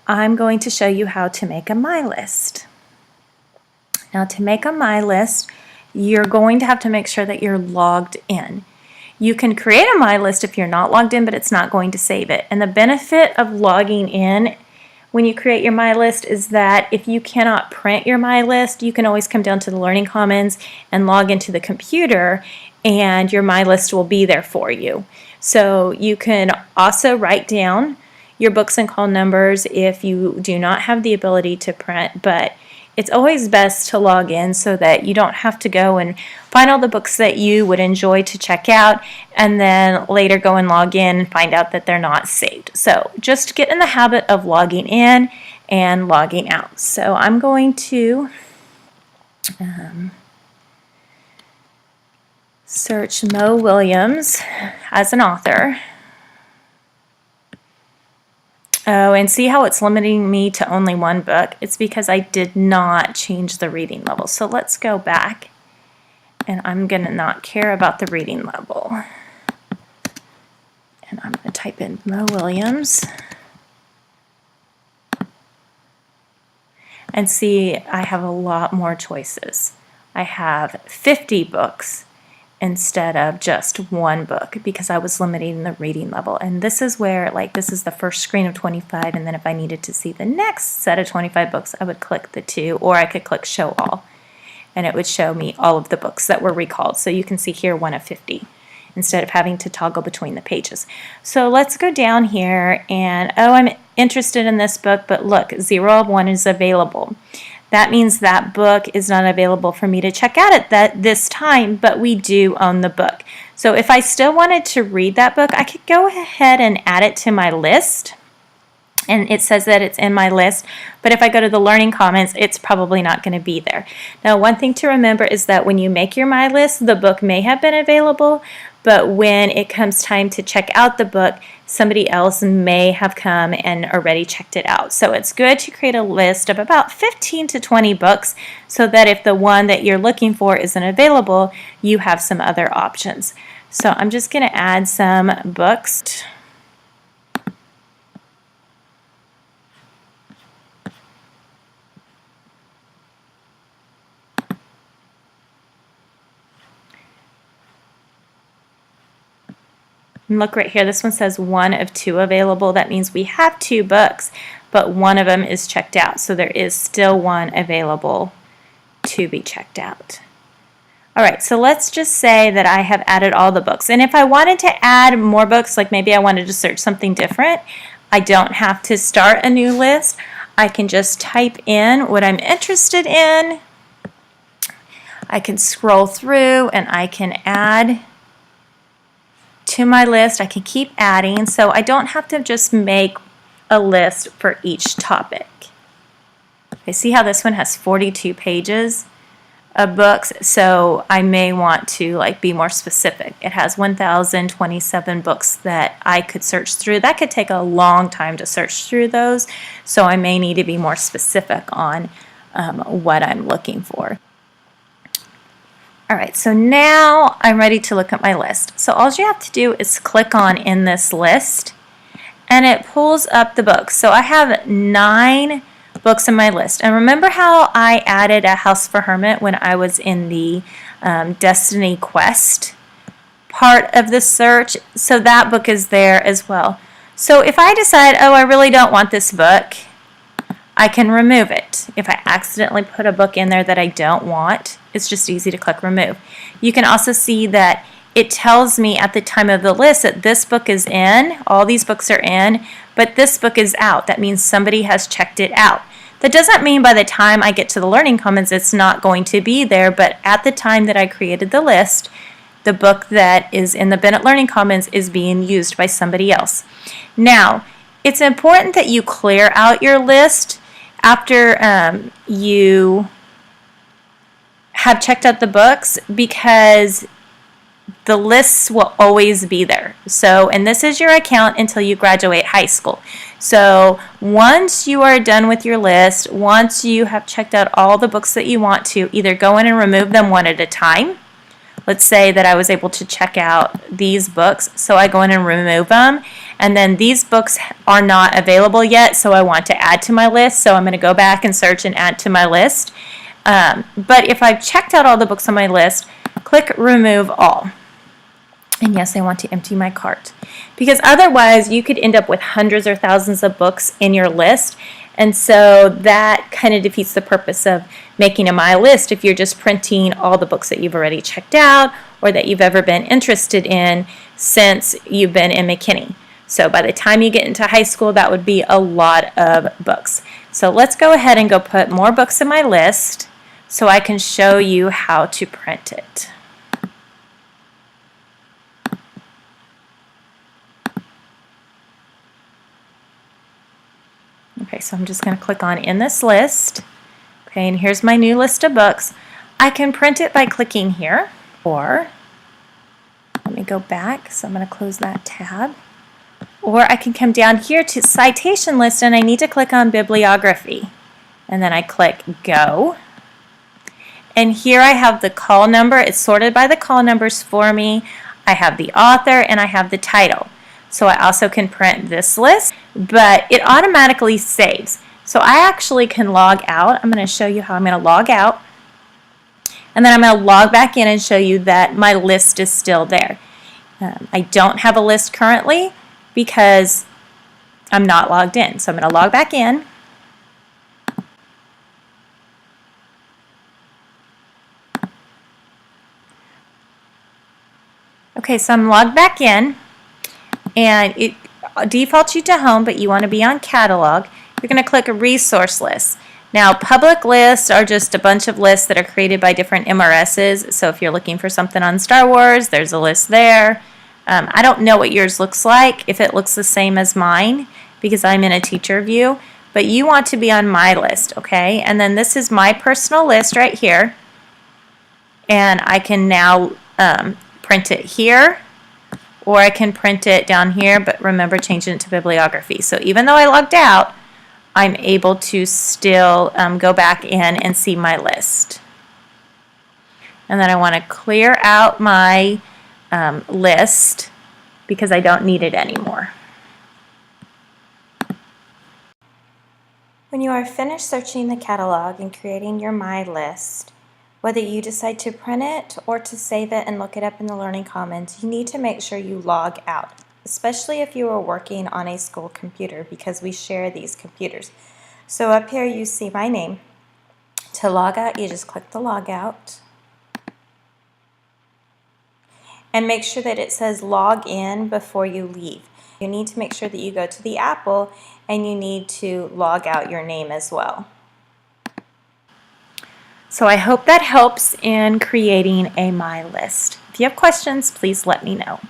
I'm going to show you how to make a My List. Now, to make a My List, you're going to have to make sure that you're logged in. You can create a My List if you're not logged in, but it's not going to save it. And the benefit of logging in when you create your My List is that if you cannot print your My List, you can always come down to the Learning Commons and log into the computer, and your My List will be there for you. So you can also write down your books and call numbers if you do not have the ability to print, but it's always best to log in so that you don't have to go and find all the books that you would enjoy to check out and then later go and log in and find out that they're not saved. So just get in the habit of logging in and logging out. So I'm going to search Mo Willems as an author. Oh, and see how it's limiting me to only one book? It's because I did not change the reading level. So let's go back, and I'm going to not care about the reading level. And I'm going to type in Mo Willems. And see, I have a lot more choices. I have 50 books instead of just one book because I was limiting the reading level. And this is where, like, this is the first screen of 25, and then if I needed to see the next set of 25 books, I would click the 2, or I could click Show All, and it would show me all of the books that were recalled. So you can see here 1 of 50 instead of having to toggle between the pages. So let's go down here, and oh, I'm interested in this book, but look, 0 of 1 is available. That means that book is not available for me to check out at this time, but we do own the book. So if I still wanted to read that book, I could go ahead and add it to my list. And it says that it's in my list, but if I go to the Learning Commons, it's probably not going to be there. Now, one thing to remember is that when you make your My List, the book may have been available, but when it comes time to check out the book, somebody else may have come and already checked it out. So it's good to create a list of about 15 to 20 books so that if the one that you're looking for isn't available, you have some other options. So I'm just going to add some books. And look right here, this one says 1 of 2 available. That means we have 2 books, but one of them is checked out. So there is still 1 available to be checked out. All right, so let's just say that I have added all the books. And if I wanted to add more books, like maybe I wanted to search something different, I don't have to start a new list. I can just type in what I'm interested in. I can scroll through and I can add to my list. I can keep adding, so I don't have to just make a list for each topic. I see how this one has 42 pages of books, so I may want to be more specific. It has 1,027 books that I could search through. That could take a long time to search through those, so I may need to be more specific on what I'm looking for. All right, so now I'm ready to look at my list. So all you have to do is click on in this list, and it pulls up the books. So I have 9 books in my list. And remember how I added A House for Hermit when I was in the Destiny Quest part of the search? So that book is there as well. So if I decide, oh, I really don't want this book, I can remove it. If I accidentally put a book in there that I don't want, it's just easy to click remove. You can also see that it tells me at the time of the list that this book is in, all these books are in, but this book is out. That means somebody has checked it out. That doesn't mean by the time I get to the Learning Commons it's not going to be there, but at the time that I created the list, the book that is in the Bennett Learning Commons is being used by somebody else. Now, it's important that you clear out your list after you have checked out the books, because the lists will always be there. So, and this is your account until you graduate high school. So once you are done with your list, once you have checked out all the books that you want to, either go in and remove them one at a time. Let's say that I was able to check out these books, so I go in and remove them, And then these books are not available yet, so I want to add to my list. So I'm going to go back and search and add to my list. But if I've checked out all the books on my list, click Remove All. And yes, I want to empty my cart. Because otherwise, you could end up with hundreds or thousands of books in your list. And so that kind of defeats the purpose of making a My List if you're just printing all the books that you've already checked out or that you've ever been interested in since you've been in McKinney. So by the time you get into high school, that would be a lot of books. So let's go ahead and go put more books in my list so I can show you how to print it. Okay, so I'm just going to click on In This List. Okay, and here's my new list of books. I can print it by clicking here, or let me go back, so I'm going to close that tab. Or I can come down here to Citation List, and I need to click on Bibliography. And then I click Go. And here I have the call number. It's sorted by the call numbers for me. I have the author, and I have the title. So I also can print this list, but it automatically saves. So I actually can log out. I'm going to show you how I'm going to log out. And then I'm going to log back in and show you that my list is still there. I don't have a list currently because I'm not logged in. So I'm going to log back in. Okay, so I'm logged back in. And it defaults you to home, but you want to be on catalog. You're going to click resource list. Now, public lists are just a bunch of lists that are created by different MRSs. So if you're looking for something on Star Wars, there's a list there. I don't know what yours looks like, if it looks the same as mine, because I'm in a teacher view. But you want to be on my list, okay? And then this is my personal list right here. And I can now print it here. Or I can print it down here, but remember changing it to bibliography. So even though I logged out, I'm able to still go back in and see my list. And then I want to clear out my list because I don't need it anymore. When you are finished searching the catalog and creating your My List, whether you decide to print it or to save it and look it up in the Learning Commons, you need to make sure you log out, especially if you are working on a school computer because we share these computers. So up here you see my name. To log out, you just click the log out. And make sure that it says log in before you leave. You need to make sure that you go to the Apple and you need to log out your name as well. So I hope that helps in creating a My List. If you have questions, please let me know.